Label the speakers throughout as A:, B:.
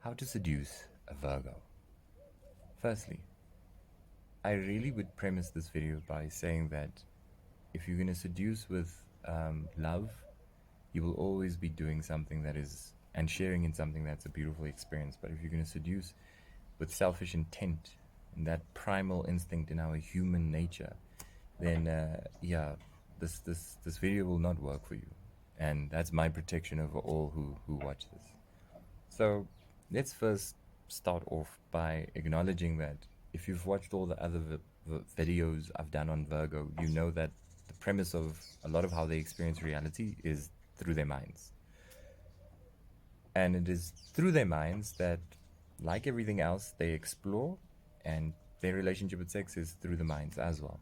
A: How to seduce a Virgo. Firstly, I really would premise this video by saying that if you're going to seduce with love, you will always be doing something that is and sharing in something that's a beautiful experience. But if you're going to seduce with selfish intent and that primal instinct in our human nature, then this video will not work for you. And that's my protection over all who watch this. So let's first start off by acknowledging that if you've watched all the other videos I've done on Virgo, you know that the premise of a lot of how they experience reality is through their minds. And it is through their minds that, like everything else, they explore, and their relationship with sex is through the minds as well.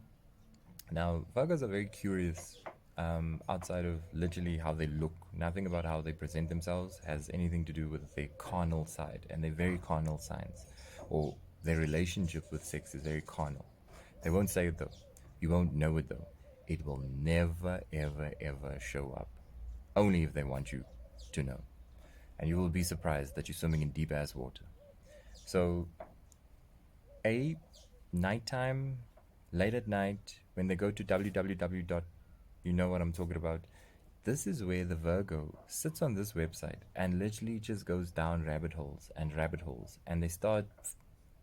A: Now, Virgos are very curious. Outside of literally how they look, nothing about how they present themselves has anything to do with their carnal side, and they're very carnal signs, or their relationship with sex is very carnal. They won't say it though. You won't know it though. It will never, ever, ever show up. Only if they want you to know. And you will be surprised that you're swimming in deep ass water. So, nighttime, late at night, when they go to www. You know what I'm talking about. This is where the Virgo sits on this website and literally just goes down rabbit holes, and they start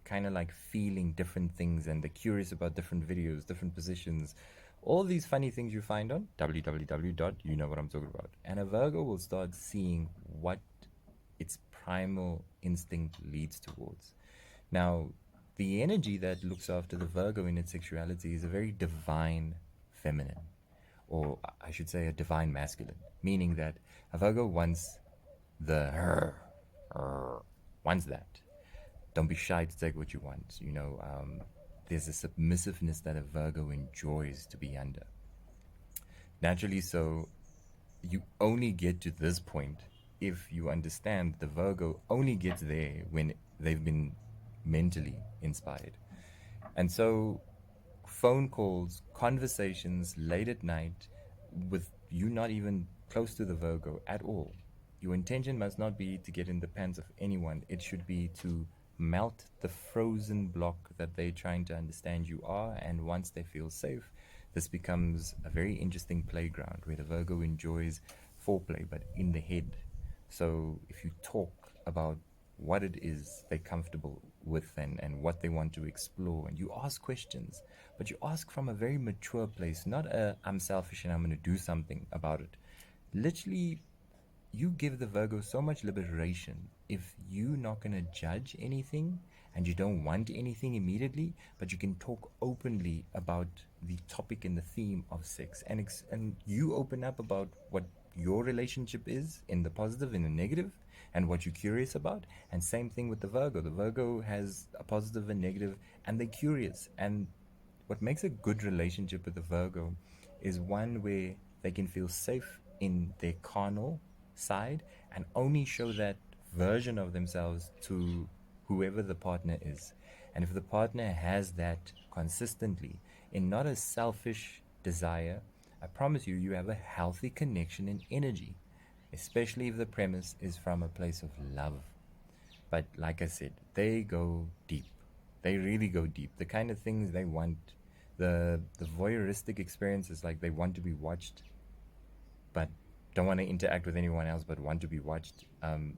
A: kind of like feeling different things, and they're curious about different videos, different positions, all these funny things you find on www. You know what I'm talking about. And a Virgo will start seeing what its primal instinct leads towards. Now, the energy that looks after the Virgo in its sexuality is a very divine feminine, or I should say a divine masculine, meaning that a Virgo wants wants that. Don't be shy to take what you want. There's a submissiveness that a Virgo enjoys to be under. Naturally, so you only get to this point if you understand the Virgo only gets there when they've been mentally inspired. And so phone calls, conversations late at night with you not even close to the Virgo at all. Your intention must not be to get in the pants of anyone. It should be to melt the frozen block that they're trying to understand you are, and once they feel safe, this becomes a very interesting playground where the Virgo enjoys foreplay, but in the head. So if you talk about what it is they're comfortable with, and what they want to explore, and you ask questions, but you ask from a very mature place, not a I'm selfish and I'm going to do something about it. Literally, you give the Virgo so much liberation if you're not going to judge anything and you don't want anything immediately, but you can talk openly about the topic and the theme of sex, and you open up about what your relationship is in the positive and the negative, and what you're curious about. And same thing with the Virgo. The Virgo has a positive and negative, and they're curious. And what makes a good relationship with the Virgo is one where they can feel safe in their carnal side and only show that version of themselves to whoever the partner is. And if the partner has that consistently in not a selfish desire, I promise you, you have a healthy connection in energy, especially if the premise is from a place of love. But like I said, they go deep. They really go deep. The kind of things they want, the voyeuristic experiences, like they want to be watched, but don't want to interact with anyone else, but want to be watched.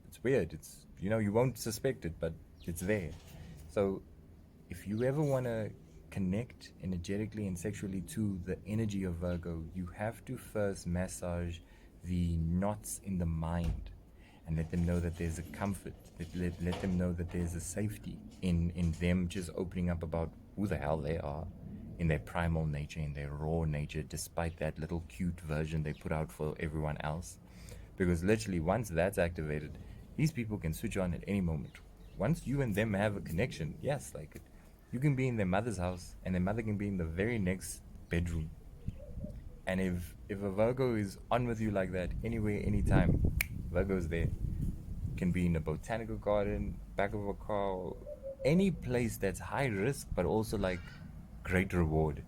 A: It's weird. It's, you won't suspect it, but it's there. So if you ever want to connect energetically and sexually to the energy of Virgo, you have to first massage the knots in the mind and let them know that there's a comfort, let them know that there's a safety in them just opening up about who the hell they are in their primal nature, in their raw nature, despite that little cute version they put out for everyone else. Because literally, once that's activated, these people can switch on at any moment. Once you and them have a connection, yes, like you can be in their mother's house and their mother can be in the very next bedroom. And if a Virgo is on with you like that, anywhere, anytime, Virgo's there. Can be in a botanical garden, back of a car, any place that's high risk but also like great reward.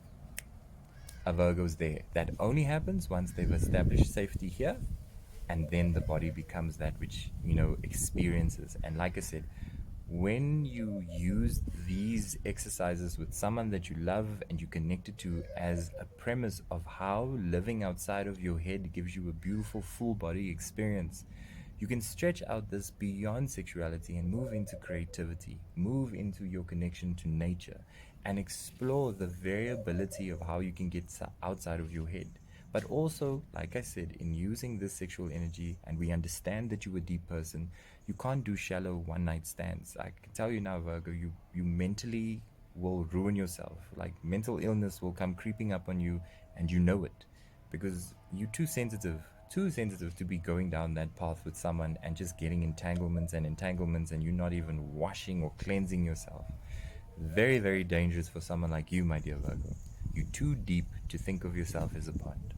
A: A Virgo's there. That only happens once they've established safety here, and then the body becomes that which experiences. And like I said, when you use these exercises with someone that you love and you connected to as a premise of how living outside of your head gives you a beautiful full body experience, you can stretch out this beyond sexuality and move into creativity, move into your connection to nature, and explore the variability of how you can get outside of your head. But also, like I said, in using this sexual energy, and we understand that you're a deep person, you can't do shallow one night stands. I can tell you now, Virgo, you mentally will ruin yourself. Like mental illness will come creeping up on you, and you know it because you're too sensitive to be going down that path with someone and just getting entanglements, and you're not even washing or cleansing yourself. Very, very dangerous for someone like you, my dear Virgo. You're too deep to think of yourself as a pond.